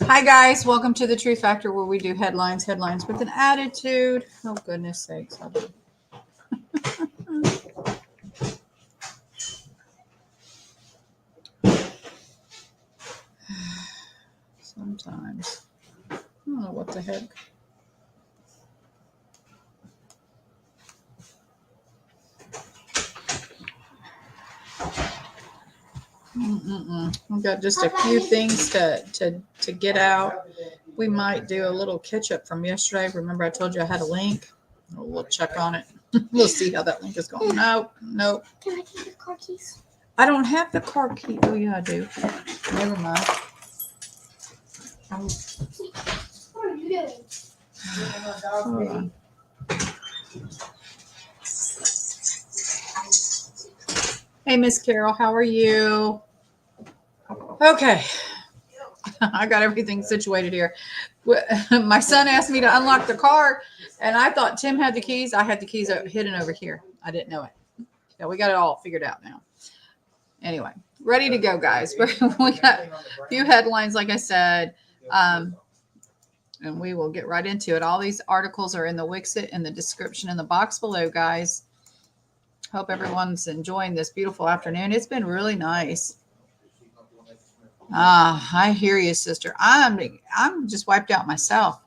Hi, guys. Welcome to the Truth Factor, where we do headlines with an attitude. Oh, goodness sakes. Sometimes. I don't know what the heck. We've got just a few things to get out. We might do a little catch up from yesterday. Remember, I told you I had a link. We'll check on it. We'll see how that link is going. Nope. Can I take the car keys? I don't have the car key. Oh, yeah, I do. Never mind. What are you doing? Hold on. Hey, Miss Carol, how are you? Okay. I got everything situated here. My son asked me to unlock the car, and I thought Tim had the keys. I had the keys hidden over here. I didn't know it. Yeah, we got it all figured out now. Anyway, ready to go, guys. We got a few headlines, like I said, and we will get right into it. All these articles are in the Wixit in the description in the box below, guys. Hope everyone's enjoying this beautiful afternoon. It's been really nice. I hear you, sister. I'm just wiped out myself,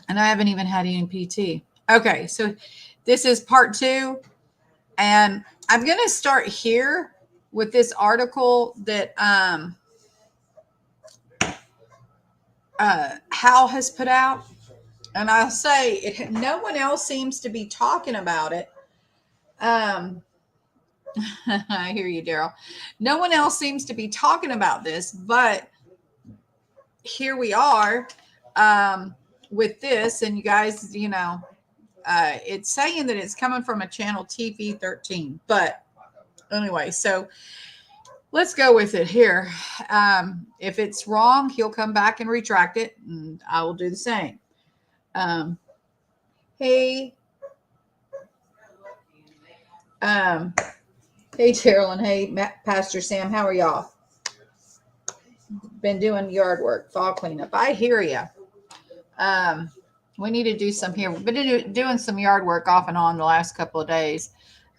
and I haven't even had any PT. Okay, so this is part 2, and I'm going to start here with this article that Hal has put out, and I'll say no one else seems to be talking about it. I hear you, Daryl. No one else seems to be talking about this, but here we are with this, and you guys, it's saying that it's coming from a channel TV 13, but anyway, so let's go with it here. If it's wrong, he'll come back and retract it, and I will do the same. Hey, Terrell, and hey, Pastor Sam, how are y'all? Been doing yard work, fall cleanup. I hear you. We need to do some here. We've been doing some yard work off and on the last couple of days.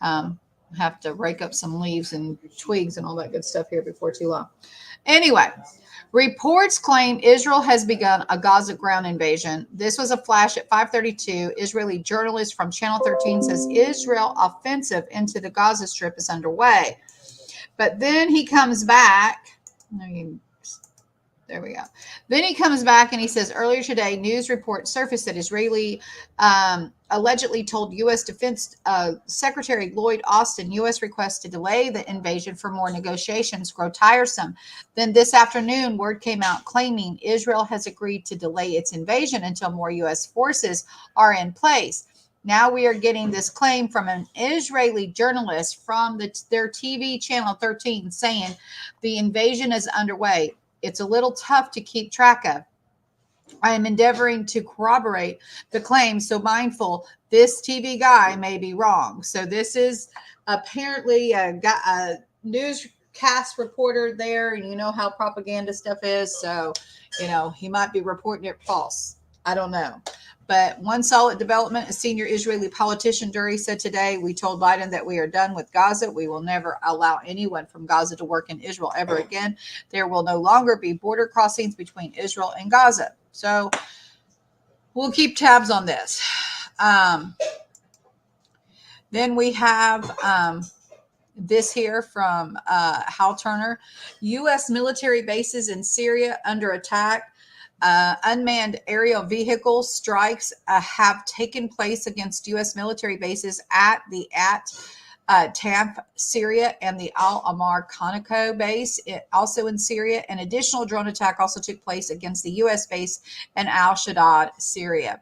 Have to rake up some leaves and twigs and all that good stuff here before too long. Anyway, reports claim Israel has begun a Gaza ground invasion. This was a flash at 5:32. Israeli journalist from Channel 13 says Israel offensive into the Gaza Strip is underway. But then he comes back. There we go. Then he comes back and he says, earlier today, news reports surfaced that Israeli allegedly told U.S. Defense Secretary Lloyd Austin U.S. requests to delay the invasion for more negotiations grow tiresome. Then this afternoon, word came out claiming Israel has agreed to delay its invasion until more U.S. forces are in place. Now we are getting this claim from an Israeli journalist from their TV channel 13 saying the invasion is underway. It's a little tough to keep track of. I am endeavoring to corroborate the claim, so mindful this TV guy may be wrong. So this is apparently a newscast reporter there, and you know how propaganda stuff is. So, he might be reporting it false. I don't know. But one solid development, a senior Israeli politician, Duri, said today, we told Biden that we are done with Gaza. We will never allow anyone from Gaza to work in Israel ever again. There will no longer be border crossings between Israel and Gaza. So we'll keep tabs on this. Then we have this here from Hal Turner. U.S. military bases in Syria under attack. Unmanned aerial vehicle strikes have taken place against U.S. military bases at Tanf, Syria, and the Al Amar Conoco base, also in Syria. An additional drone attack also took place against the U.S. base in Al Shaddad, Syria.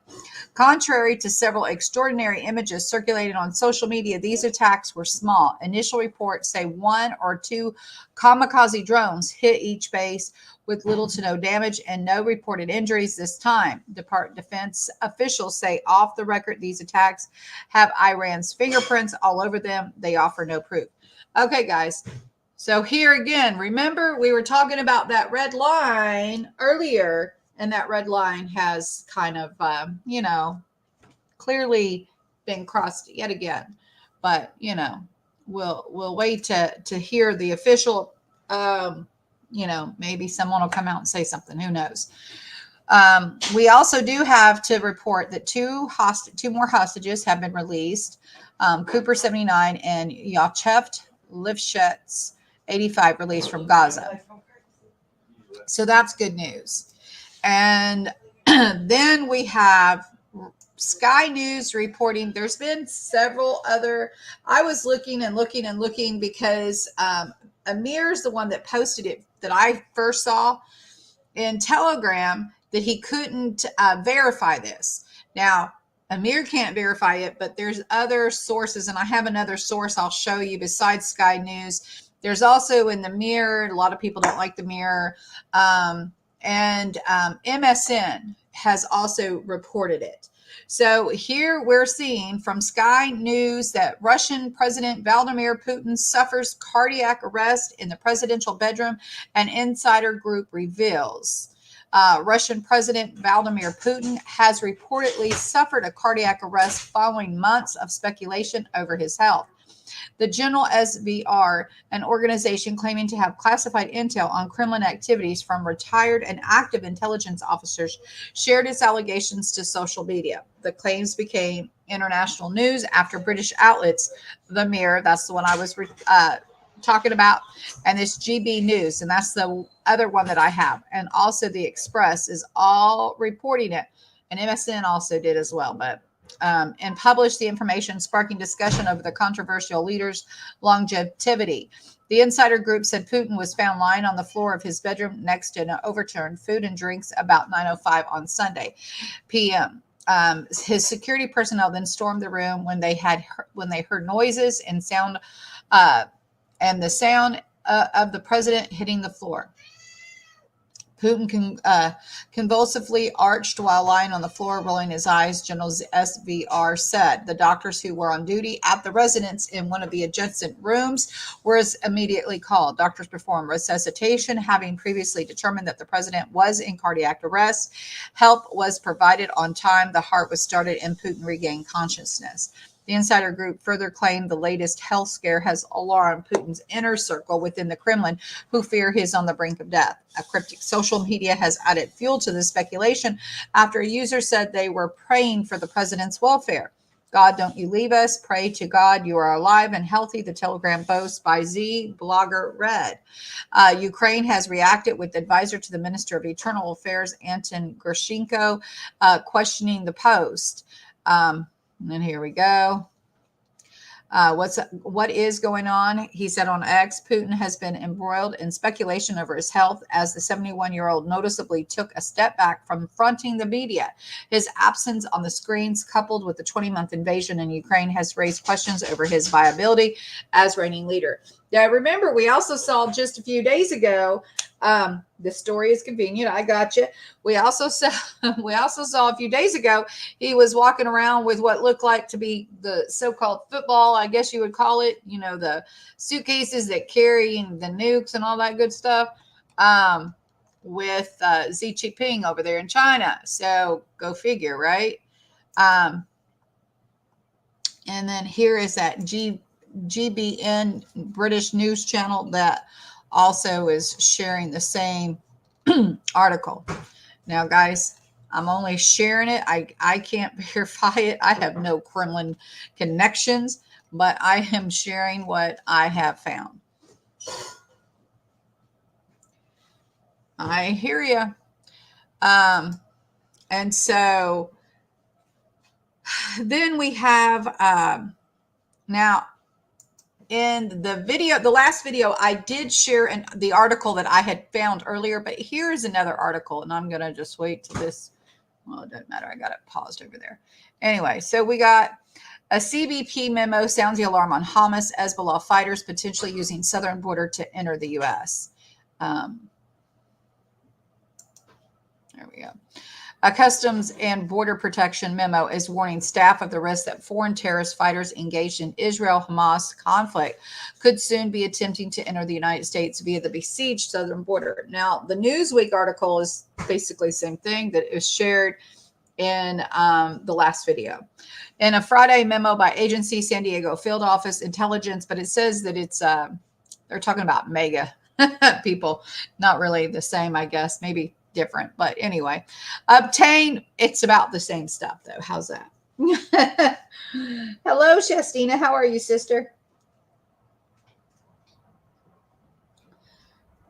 Contrary to several extraordinary images circulated on social media, these attacks were small. Initial reports say 1 or 2 kamikaze drones hit each base, with little to no damage and no reported injuries this time. Department of Defense officials say off the record these attacks have Iran's fingerprints all over them. They offer no proof. Okay, guys. So here again, remember we were talking about that red line earlier, and that red line has kind of, clearly been crossed yet again. But we'll wait to hear the official. Maybe someone will come out and say something. Who knows? We also do have to report that two more hostages have been released. Cooper 79 and Yocheft Lifshitz 85 released from Gaza. So that's good news. And then we have Sky News reporting. There's been several other. I was looking because Amir's the one that posted it that I first saw in Telegram, that he couldn't verify this. Now, Amir can't verify it, but there's other sources, and I have another source I'll show you besides Sky News. There's also in the Mirror. A lot of people don't like the Mirror. And MSN has also reported it. So here we're seeing from Sky News that Russian President Vladimir Putin suffers cardiac arrest in the presidential bedroom, an insider group reveals. Russian President Vladimir Putin has reportedly suffered a cardiac arrest following months of speculation over his health. The General SVR, an organization claiming to have classified intel on Kremlin activities from retired and active intelligence officers, shared its allegations to social media. The claims became international news after British outlets, The Mirror, that's the one I was talking about, and this GB News, and that's the other one that I have, and also the Express is all reporting it, and MSN also did as well, and published the information, sparking discussion over the controversial leader's longevity. The insider group said Putin was found lying on the floor of his bedroom next to an overturned food and drinks about 9:05 on Sunday p.m. His security personnel then stormed the room when they heard noises and sound, and the sound of the president hitting the floor. Putin convulsively arched while lying on the floor, rolling his eyes, General SVR said. The doctors who were on duty at the residence in one of the adjacent rooms were immediately called. Doctors performed resuscitation, having previously determined that the president was in cardiac arrest. Help was provided on time. The heart was started and Putin regained consciousness. The insider group further claimed the latest health scare has alarmed Putin's inner circle within the Kremlin, who fear he is on the brink of death. A cryptic social media has added fuel to the speculation after a user said they were praying for the president's welfare. God, don't you leave us. Pray to God you are alive and healthy, the Telegram boast by Z Blogger read. Ukraine has reacted with advisor to the Minister of Internal Affairs, Anton Gershenko, questioning the post. And then here we go. What is going on? He said on X, Putin has been embroiled in speculation over his health as the 71-year-old noticeably took a step back from fronting the media. His absence on the screens, coupled with the 20-month invasion in Ukraine, has raised questions over his viability as reigning leader. Now, remember, we also saw just a few days ago. This story is convenient. I got you. We also saw a few days ago he was walking around with what looked like to be the so-called football, I guess you would call it. The suitcases that carry the nukes and all that good stuff. With Xi Jinping over there in China. So go figure, right? And then here is that GBN British news channel that also is sharing the same article. Now, guys, I'm only sharing it. I can't verify it. I have no Kremlin connections, but I am sharing what I have found. I hear you. And so then we have now in the last video, I did share the article that I had found earlier, but here's another article, and I'm going to just wait till this. Well, it doesn't matter. I got it paused over there. Anyway, so we got a CBP memo sounds the alarm on Hamas Hezbollah fighters potentially using southern border to enter the U.S. There we go. A Customs and Border Protection memo is warning staff of the risk that foreign terrorist fighters engaged in Israel-Hamas conflict could soon be attempting to enter the United States via the besieged southern border. Now, the Newsweek article is basically the same thing that is shared in the last video. In a Friday memo by Agency San Diego Field Office Intelligence, but it says that it's they're talking about mega people, not really the same, I guess, maybe different, but anyway, obtain. It's about the same stuff though. How's that? Hello, Shastina. How are you, sister?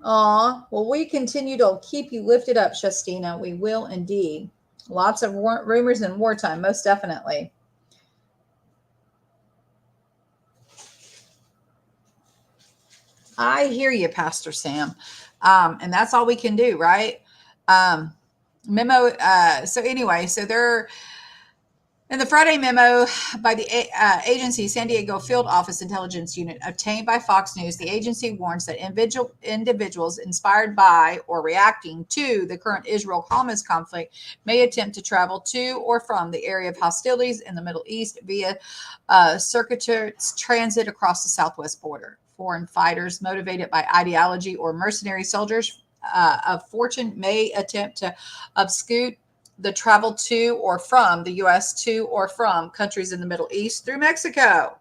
Aw, well, we continue to keep you lifted up, Shastina. We will indeed. Lots of rumors in wartime, most definitely. I hear you, Pastor Sam. And that's all we can do, right? Memo. So anyway, so they're in the Friday memo by the agency San Diego Field Office Intelligence Unit obtained by Fox News, the agency warns that individuals inspired by or reacting to the current Israel-Hamas conflict may attempt to travel to or from the area of hostilities in the Middle East via circuitous transit across the southwest border. Foreign fighters motivated by ideology or mercenary soldiers of fortune may attempt to obscure the travel to or from the U.S. to or from countries in the Middle East through Mexico.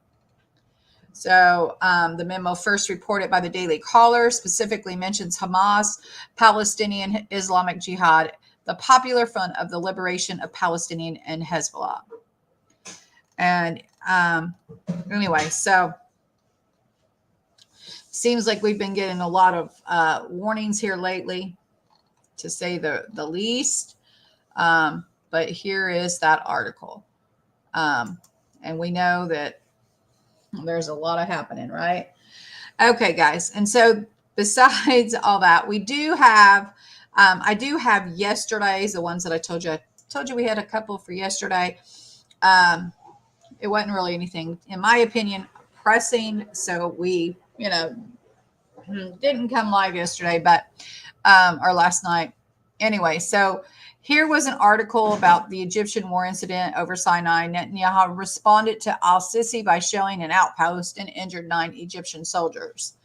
So the memo, first reported by the Daily Caller, specifically mentions Hamas, Palestinian Islamic Jihad, the Popular Front of the Liberation of Palestinian, and Hezbollah. And anyway, so seems like we've been getting a lot of warnings here lately, to say the least. But here is that article. And we know that there's a lot of happening, right? Okay, guys. And so besides all that, we do have, I do have yesterday's, the ones that I told you we had a couple for yesterday. It wasn't really anything, in my opinion, pressing. So we, didn't come live yesterday, but, or last night. Anyway, so here was an article about the Egyptian war incident over Sinai. Netanyahu responded to al-Sisi by shelling an outpost and injured 9 Egyptian soldiers.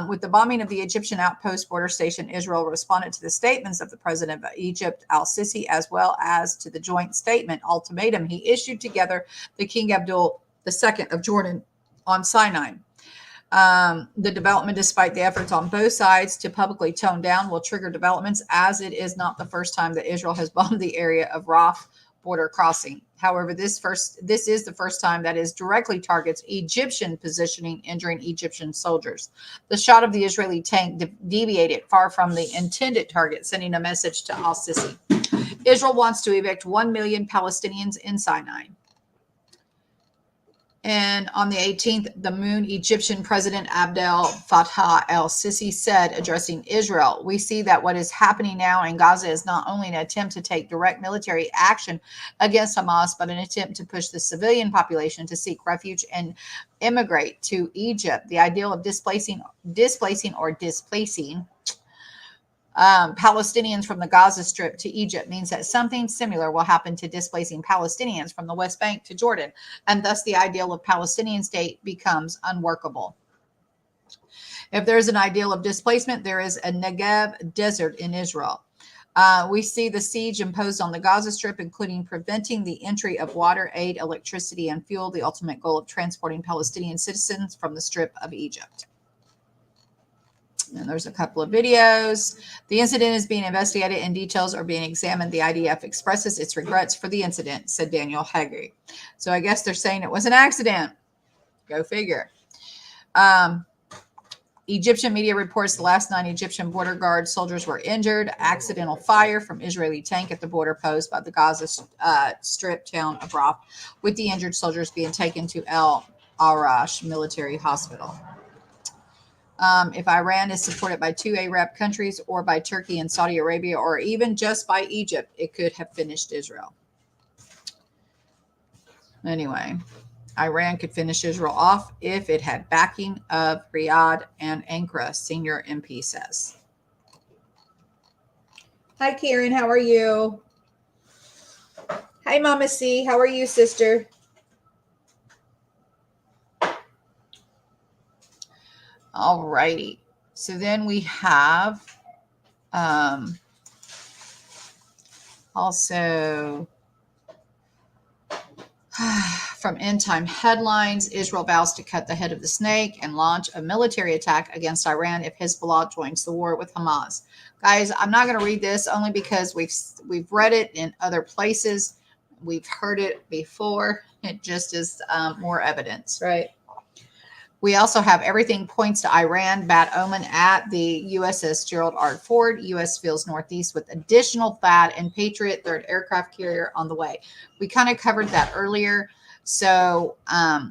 With the bombing of the Egyptian outpost border station, Israel responded to the statements of the president of Egypt, al-Sisi, as well as to the joint statement ultimatum he issued together the King Abdul II of Jordan on Sinai. The development, despite the efforts on both sides to publicly tone down, will trigger developments, as it is not the first time that Israel has bombed the area of Rafah border crossing. However, this is the first time that it directly targets Egyptian positioning, injuring Egyptian soldiers. The shot of the Israeli tank deviated far from the intended target, sending a message to al-Sisi. Israel wants to evict 1 million Palestinians in Sinai. And on the 18th, the Moon Egyptian President Abdel Fattah el-Sisi said, addressing Israel, "We see that what is happening now in Gaza is not only an attempt to take direct military action against Hamas, but an attempt to push the civilian population to seek refuge and immigrate to Egypt. The ideal of displacing Palestinians from the Gaza Strip to Egypt means that something similar will happen to displacing Palestinians from the West Bank to Jordan, and thus the ideal of Palestinian state becomes unworkable. If there's an ideal of displacement, there is a Negev desert in Israel. We see the siege imposed on the Gaza Strip, including preventing the entry of water, aid, electricity, and fuel, the ultimate goal of transporting Palestinian citizens from the Strip of Egypt." And there's a couple of videos. The incident is being investigated and details are being examined. The IDF expresses its regrets for the incident, said Daniel Haggerty. So I guess they're saying it was an accident. Go figure. Egyptian media reports the last 9 Egyptian border guard soldiers were injured. Accidental fire from Israeli tank at the border post by the Gaza Strip town of Rafah, with the injured soldiers being taken to El Arash military hospital. If Iran is supported by 2 Arab countries or by Turkey and Saudi Arabia, or even just by Egypt, it could have finished Israel. Anyway, Iran could finish Israel off if it had backing of Riyadh and Ankara, senior MP says. Hi, Karen. How are you? Hi, Mama C. How are you, sister? All righty. So then we have also from End Time Headlines, Israel vows to cut the head of the snake and launch a military attack against Iran if Hezbollah joins the war with Hamas. Guys, I'm not going to read this only because we've read it in other places. We've heard it before. It just is more evidence, right? We also have everything points to Iran, bad omen at the USS Gerald R. Ford. U.S. feels northeast with additional THAAD and Patriot third aircraft carrier on the way. We kind of covered that earlier. So I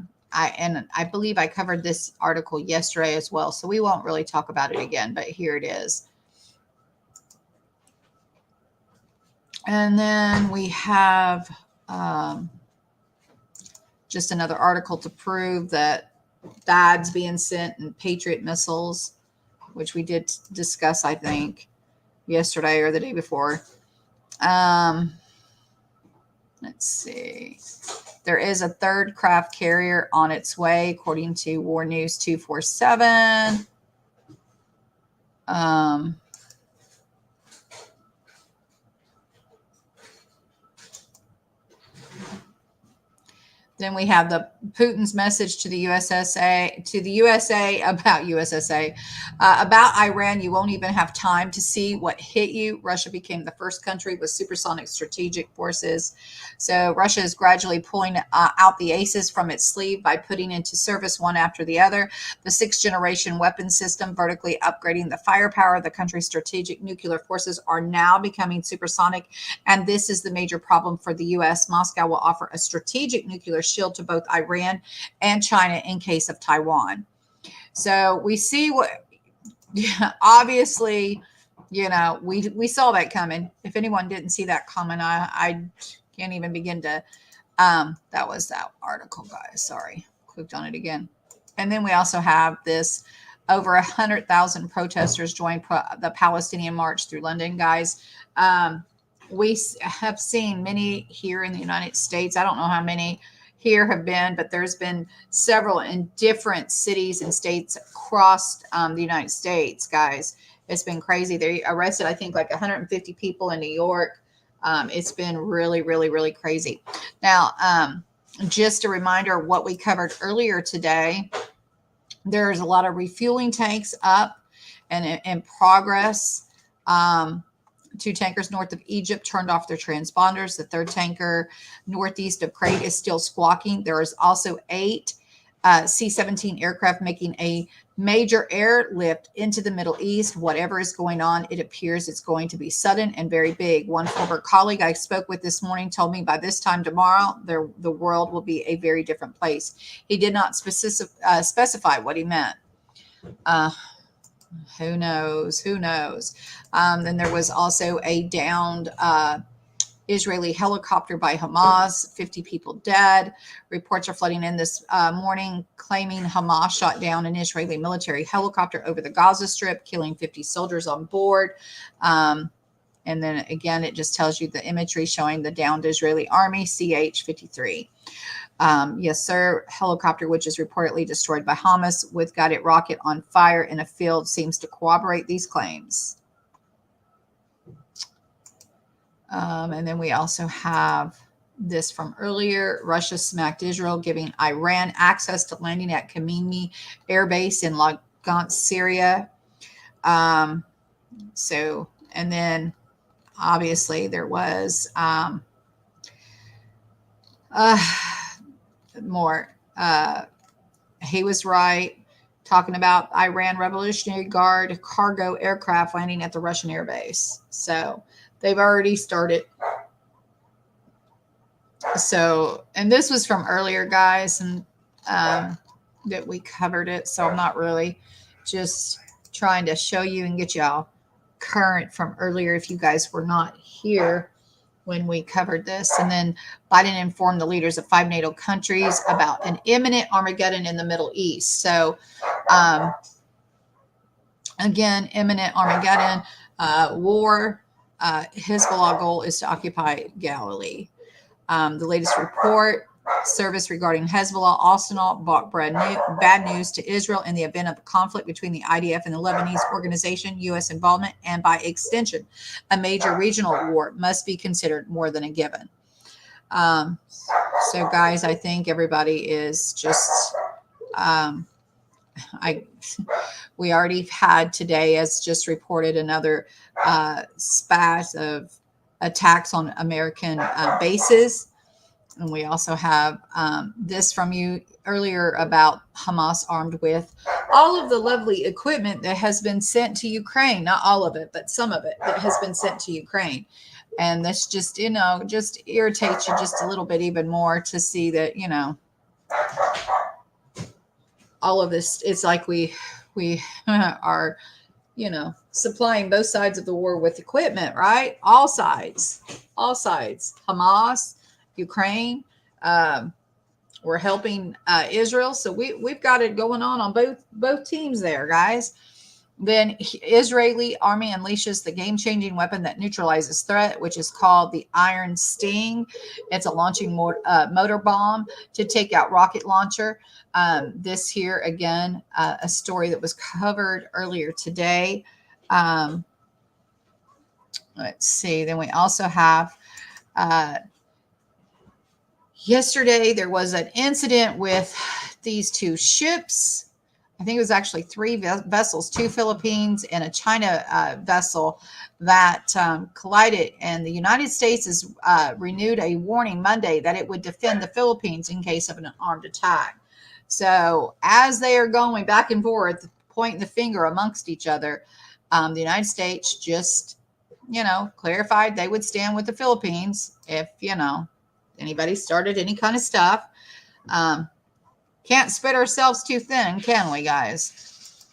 believe I covered this article yesterday as well. So we won't really talk about it again, but here it is. And then we have just another article to prove that THAAD's being sent and Patriot missiles, which we did discuss, I think, yesterday or the day before. Let's see. There is a third craft carrier on its way, according to War News 247. Then we have the Putin's message to the USA about Iran. You won't even have time to see what hit you. Russia became the first country with supersonic strategic forces. So Russia is gradually pulling out the aces from its sleeve by putting into service one after the other. The sixth generation weapon system, vertically upgrading the firepower of the country's strategic nuclear forces, are now becoming supersonic. And this is the major problem for the U.S. Moscow will offer a strategic nuclear shield to both Iran and China in case of Taiwan. So we see what, obviously, we saw that coming. If anyone didn't see that coming, I can't even begin to, that was that article, guys. Sorry, clicked on it again. And then we also have this, over 100,000 protesters joined the Palestinian march through London, guys. We have seen many here in the United States. I don't know how many here have been, but there's been several in different cities and states across the United States, guys. It's been crazy. They arrested, I think, like 150 people in New York. It's been really, really, really crazy. Now, just a reminder of what we covered earlier today. There's a lot of refueling tanks up and in progress. Two tankers north of Egypt turned off their transponders. The third tanker northeast of Crete is still squawking. There is also 8 C-17 aircraft making a major airlift into the Middle East. Whatever is going on, it appears it's going to be sudden and very big. One former colleague I spoke with this morning told me by this time tomorrow, the world will be a very different place. He did not specify what he meant. Who knows? Who knows? Then there was also a downed Israeli helicopter by Hamas, 50 people dead. Reports are flooding in this morning claiming Hamas shot down an Israeli military helicopter over the Gaza Strip, killing 50 soldiers on board. And then again, it just tells you the imagery showing the downed Israeli army, CH-53. Yes, sir. Helicopter, which is reportedly destroyed by Hamas with guided rocket on fire in a field, seems to corroborate these claims. And then we also have this from earlier. Russia smacked Israel, giving Iran access to landing at Khamenei Air Base in Lagans, Syria. And then obviously there was more. He was right talking about Iran Revolutionary Guard cargo aircraft landing at the Russian air base. So they've already started. So, and this was from earlier, guys, and that we covered it. So I'm not really, just trying to show you and get y'all current from earlier if you guys were not here when we covered this. And then Biden informed the leaders of 5 NATO countries about an imminent Armageddon in the Middle East. So again, imminent Armageddon, war. Hezbollah goal is to occupy Galilee. The latest report service regarding Hezbollah arsenal brought bad news to Israel in the event of a conflict between the IDF and the Lebanese organization. U.S. involvement, and by extension, a major regional war, must be considered more than a given. So, guys, I think everybody is just. We already had today, as just reported, another spat of attacks on American bases. And we also have this from you earlier about Hamas armed with all of the lovely equipment that has been sent to Ukraine. Not all of it, but some of it that has been sent to Ukraine. And this just, just irritates you just a little bit even more to see that, all of this, it's like we are, supplying both sides of the war with equipment, right? All sides, Hamas, Ukraine, we're helping Israel. So we've got it going on both teams there, guys. Then Israeli army unleashes the game-changing weapon that neutralizes threat, which is called the Iron Sting. It's a launching motor bomb to take out rocket launcher. This here, again, a story that was covered earlier today. Let's see. Then we also have yesterday there was an incident with these two ships. I think it was actually three vessels, two Philippines and a China vessel that collided. And the United States has renewed a warning Monday that it would defend the Philippines in case of an armed attack. So as they are going back and forth, pointing the finger amongst each other, the United States just, clarified they would stand with the Philippines if, anybody started any kind of stuff. Can't spread ourselves too thin, can we, guys?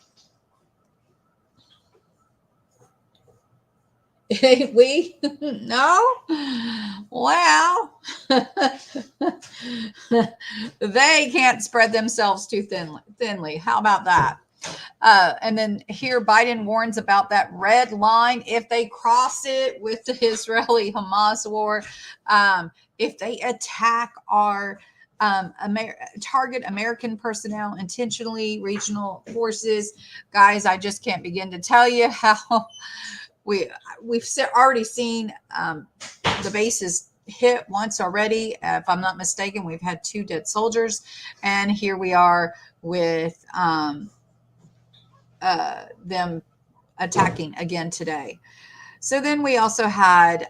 We? No? Well, they can't spread themselves too thinly. How about that? And then here Biden warns about that red line. If they cross it with the Israeli-Hamas war, if they attack our target American personnel intentionally, regional forces, guys, I just can't begin to tell you how we've already seen the bases hit once already. If I'm not mistaken, we've had 2 dead soldiers, and here we are with them attacking again today. So then we also had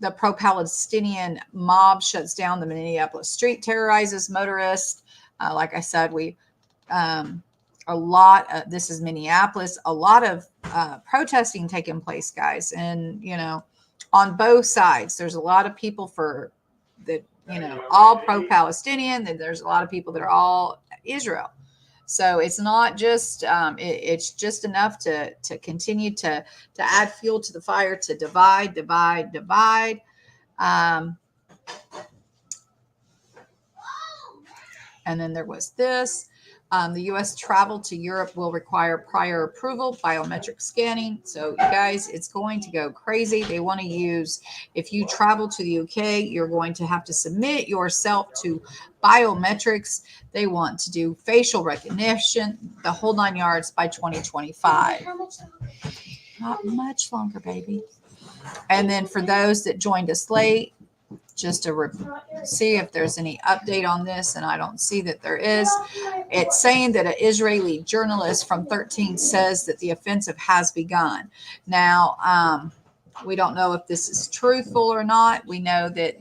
the pro-Palestinian mob shuts down the Minneapolis street, terrorizes motorists. Like I said, this is Minneapolis, a lot of protesting taking place, guys. And, on both sides, there's a lot of people all pro-Palestinian. Then there's a lot of people that are all Israel. So it's not just, it's just enough to continue to add fuel to the fire, to divide. And then there was this. The U.S. travel to Europe will require prior approval, biometric scanning. So, you guys, it's going to go crazy. They want to use, if you travel to the UK, you're going to have to submit yourself to biometrics. They want to do facial recognition, the whole 9 yards by 2025. How much longer? Not much longer, baby. And then for those that joined us late, just to see if there's any update on this, and I don't see that there is. It's saying that an Israeli journalist from 13 says that the offensive has begun. Now, we don't know if this is truthful or not. We know that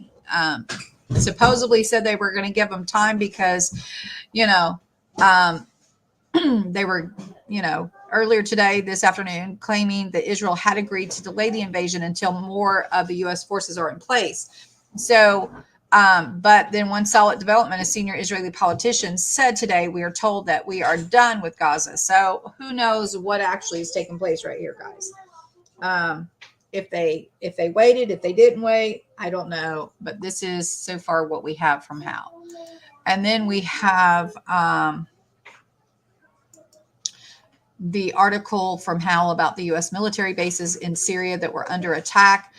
supposedly said they were going to give them time because, they were, earlier today, this afternoon, claiming that Israel had agreed to delay the invasion until more of the U.S. forces are in place. So, but then one solid development, a senior Israeli politician said today, we are told that we are done with Gaza. So who knows what actually is taking place right here, guys. If they waited, if they didn't wait, I don't know. But this is so far what we have from Hal. And then we have the article from Hal about the U.S. military bases in Syria that were under attack.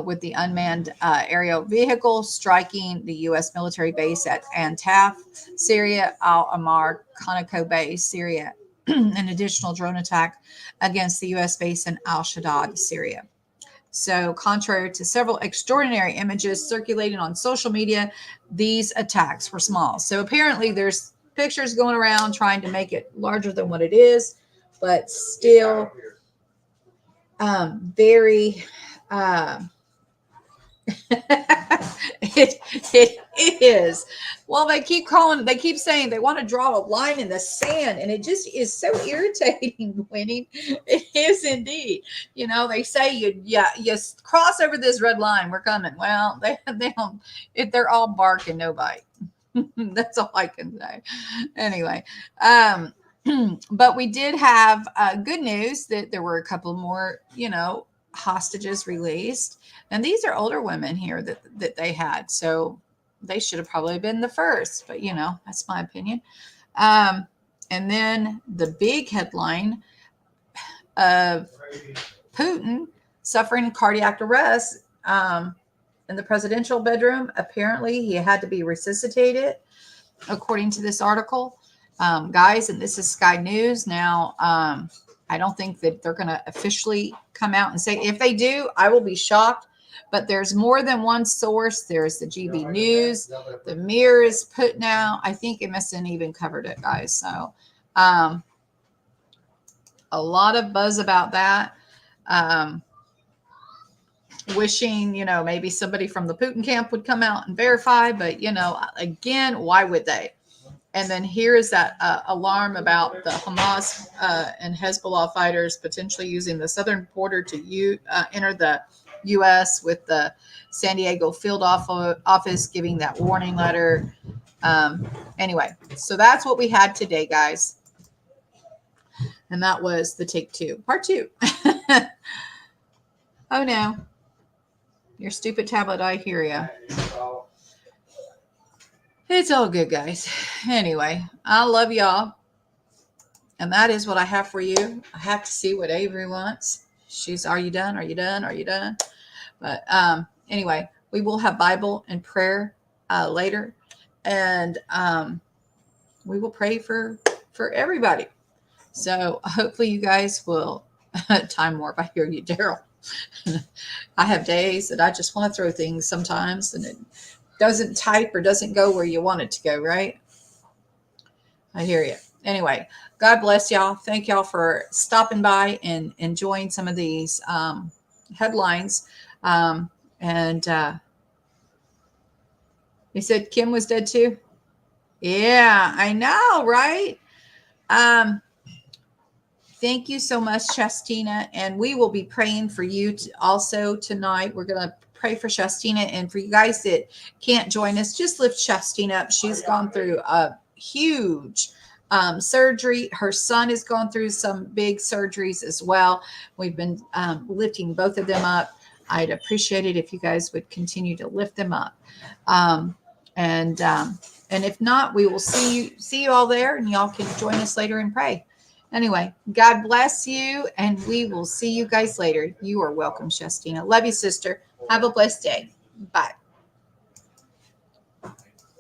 with the unmanned aerial vehicle striking the U.S. military base at Antaf, Syria, Al Amar, Conoco Base, Syria, an additional drone attack against the U.S. base in Al Shaddad, Syria. So, contrary to several extraordinary images circulating on social media, these attacks were small. So, apparently, there's pictures going around trying to make it larger than what it is, but still very. It is. Well, they keep saying they want to draw a line in the sand, and it just is so irritating, Winnie. It is indeed. They say you cross over this red line, we're coming. Well, they don't, they're all bark and no bite. That's all I can say. Anyway, but we did have good news that there were a couple more, hostages released. And these are older women here that they had. So they should have probably been the first, but that's my opinion. And then the big headline of Putin suffering cardiac arrest in the presidential bedroom. Apparently he had to be resuscitated, according to this article. Guys, and this is Sky News. Now, I don't think that they're going to officially come out and say, if they do, I will be shocked. But there's more than one source. There's the GB News. The Mirror is putting out. I think MSN even covered it, guys. So a lot of buzz about that. Wishing, maybe somebody from the Putin camp would come out and verify. But, again, why would they? And then here is that alarm about the Hamas and Hezbollah fighters potentially using the southern border to enter the U.S. with the San Diego field office giving that warning letter. Anyway, so that's what we had today, guys. And that was the take two, part two. Oh, no. Your stupid tablet, I hear ya. It's all good, guys. Anyway, I love y'all. And that is what I have for you. I have to see what Avery wants. Are you done? Are you done? Are you done? But anyway, we will have Bible and prayer later. And we will pray for everybody. So hopefully you guys will time warp. I hear you, Daryl. I have days that I just want to throw things sometimes, and it doesn't type or doesn't go where you want it to go, right? I hear you. Anyway, God bless y'all. Thank y'all for stopping by and enjoying some of these headlines. And you said Kim was dead too? Yeah, I know, right? Thank you so much, Shastina. And we will be praying for you also tonight. We're going to pray for Shastina. And for you guys that can't join us, just lift Shastina up. She's gone through a huge surgery. Her son has gone through some big surgeries as well. We've been lifting both of them up. I'd appreciate it if you guys would continue to lift them up. And if not, we will see you all there, and y'all can join us later and pray. Anyway, God bless you, and we will see you guys later. You are welcome, Shastina. Love you, sister. Have a blessed day. Bye.